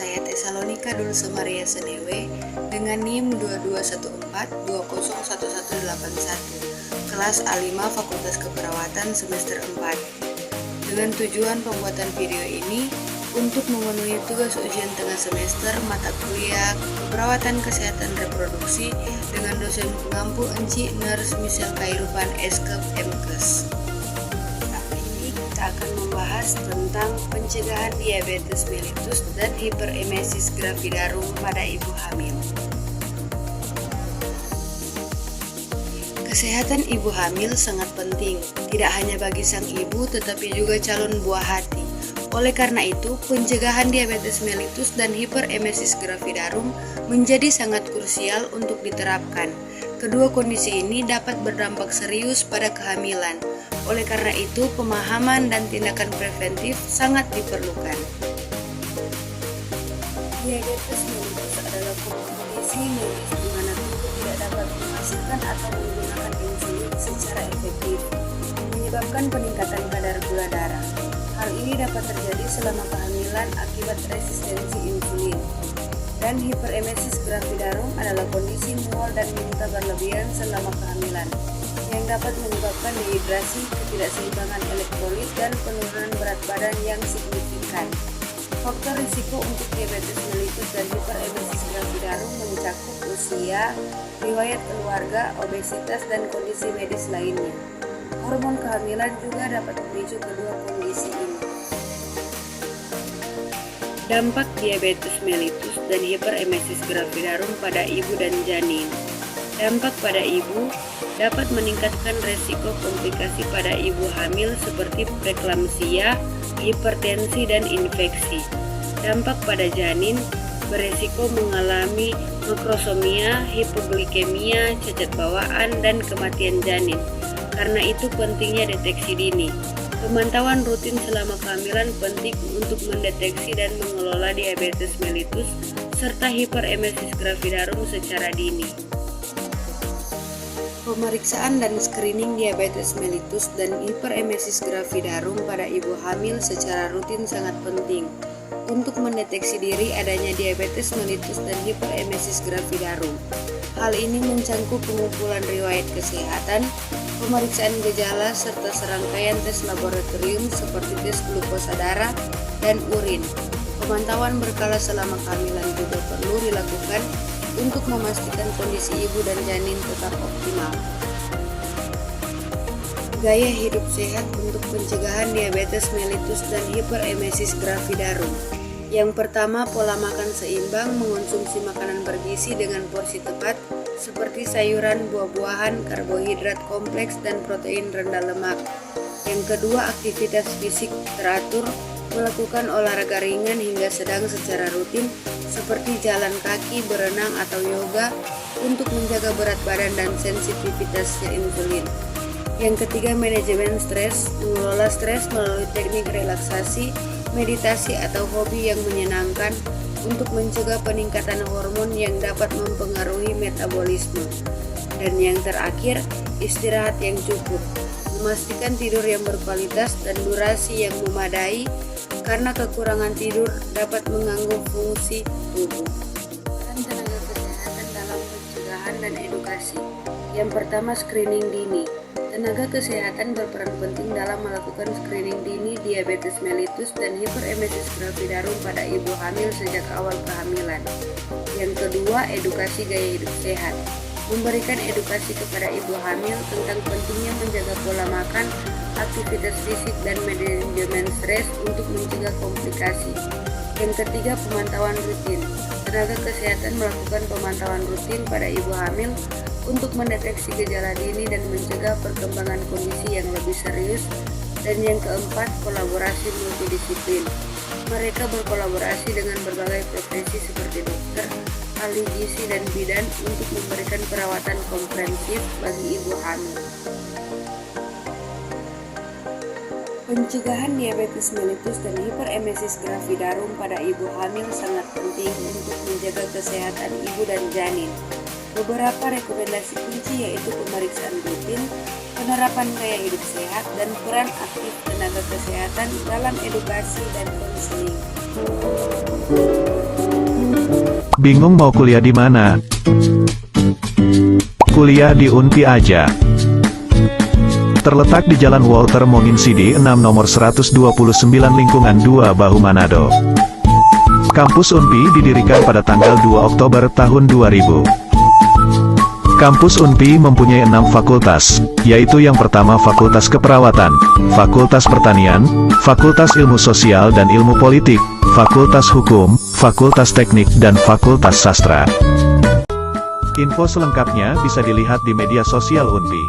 saya Tesalonika Dulce Maria Senewe dengan NIM 2214201181 kelas A5 Fakultas Keperawatan semester 4. Dengan tujuan pembuatan video ini untuk memenuhi tugas ujian tengah semester mata kuliah Keperawatan Kesehatan Reproduksi dengan dosen pengampu Enci Nurse Michelle Khairupan Eskep MKes. Kita akan membahas tentang pencegahan diabetes mellitus dan hiperemesis gravidarum pada ibu hamil. Kesehatan ibu hamil sangat penting, tidak hanya bagi sang ibu tetapi juga calon buah hati. Oleh karena itu, pencegahan diabetes mellitus dan hiperemesis gravidarum menjadi sangat krusial untuk diterapkan. Kedua kondisi ini dapat berdampak serius pada kehamilan. Oleh karena itu, pemahaman dan tindakan preventif sangat diperlukan. Diabetes mellitus adalah kondisi medis di mana tubuh tidak dapat menghasilkan atau menggunakan insulin secara efektif, menyebabkan peningkatan kadar gula darah. Hal ini dapat terjadi selama kehamilan akibat resistensi insulin. Dan hiperemesis gravidarum adalah kondisi mual dan muntah berlebihan selama kehamilan yang dapat menyebabkan dehidrasi, ketidakseimbangan elektrolit, dan penurunan berat badan yang signifikan. Faktor risiko untuk diabetes mellitus dan hiperemesis gravidarum mencakup usia, riwayat keluarga, obesitas, dan kondisi medis lainnya. Hormon kehamilan juga dapat memicu kedua kondisi ini. Dampak diabetes mellitus dan hiperemesis gravidarum pada ibu dan janin. Dampak pada ibu dapat meningkatkan resiko komplikasi pada ibu hamil seperti preeklamsia, hipertensi, dan infeksi. Dampak pada janin beresiko mengalami makrosomia, hipoglikemia, cacat bawaan, dan kematian janin. Karena itu pentingnya deteksi dini. Pemantauan rutin selama kehamilan penting untuk mendeteksi dan mengelola diabetes mellitus serta hiperemesis gravidarum secara dini. Pemeriksaan dan screening diabetes mellitus dan hiperemesis gravidarum pada ibu hamil secara rutin sangat penting untuk mendeteksi diri adanya diabetes mellitus dan hiperemesis gravidarum. Hal ini mencangkup pengumpulan riwayat kesehatan, pemeriksaan gejala, serta serangkaian tes laboratorium seperti tes glukosa darah dan urin. Pemantauan berkala selama kehamilan juga perlu dilakukan untuk memastikan kondisi ibu dan janin tetap optimal. Gaya hidup sehat untuk pencegahan diabetes mellitus dan hiperemesis gravidarum. Yang pertama, pola makan seimbang, mengonsumsi makanan bergizi dengan porsi tepat seperti sayuran, buah-buahan, karbohidrat kompleks, dan protein rendah lemak. Yang kedua, aktivitas fisik teratur, melakukan olahraga ringan hingga sedang secara rutin seperti jalan kaki, berenang, atau yoga untuk menjaga berat badan dan sensitivitasnya insulin. Yang ketiga, manajemen stres, mengelola stres melalui teknik relaksasi, meditasi, atau hobi yang menyenangkan untuk mencegah peningkatan hormon yang dapat mempengaruhi metabolisme. Dan yang terakhir, istirahat yang cukup, memastikan tidur yang berkualitas dan durasi yang memadai karena kekurangan tidur dapat mengganggu fungsi tubuh. Peran tenaga kesehatan dalam pencegahan dan edukasi. Yang pertama, screening dini. Tenaga kesehatan berperan penting dalam melakukan screening dini diabetes mellitus dan hiperemesis gravidarum pada ibu hamil sejak awal kehamilan. Yang kedua, edukasi gaya hidup sehat. Memberikan edukasi kepada ibu hamil tentang pentingnya menjaga pola makan, aktivitas fisik, dan manajemen stres untuk mencegah komplikasi. Yang ketiga, pemantauan rutin. Tenaga kesehatan melakukan pemantauan rutin pada ibu hamil untuk mendeteksi gejala dini dan mencegah perkembangan kondisi yang lebih serius. Dan yang keempat, kolaborasi multidisiplin. Mereka berkolaborasi dengan berbagai profesi seperti dokter, ahli gizi, dan bidan untuk memberikan perawatan komprehensif bagi ibu hamil. Pencegahan diabetes mellitus dan hiperemesis gravidarum pada ibu hamil sangat penting untuk menjaga kesehatan ibu dan janin. Beberapa rekomendasi kunci yaitu pemeriksaan rutin, penerapan gaya hidup sehat, dan peran aktif tenaga kesehatan dalam edukasi dan konseling. Bingung mau kuliah di mana? Kuliah di Unpi aja. Terletak di Jalan Walter Monginsidi 6 nomor 129 lingkungan 2 Bahu Manado. Kampus Unpi didirikan pada tanggal 2 Oktober tahun 2000. Kampus Unpi mempunyai 6 fakultas, yaitu yang pertama Fakultas Keperawatan, Fakultas Pertanian, Fakultas Ilmu Sosial dan Ilmu Politik, Fakultas Hukum, Fakultas Teknik dan Fakultas Sastra. Info selengkapnya bisa dilihat di media sosial Unpi.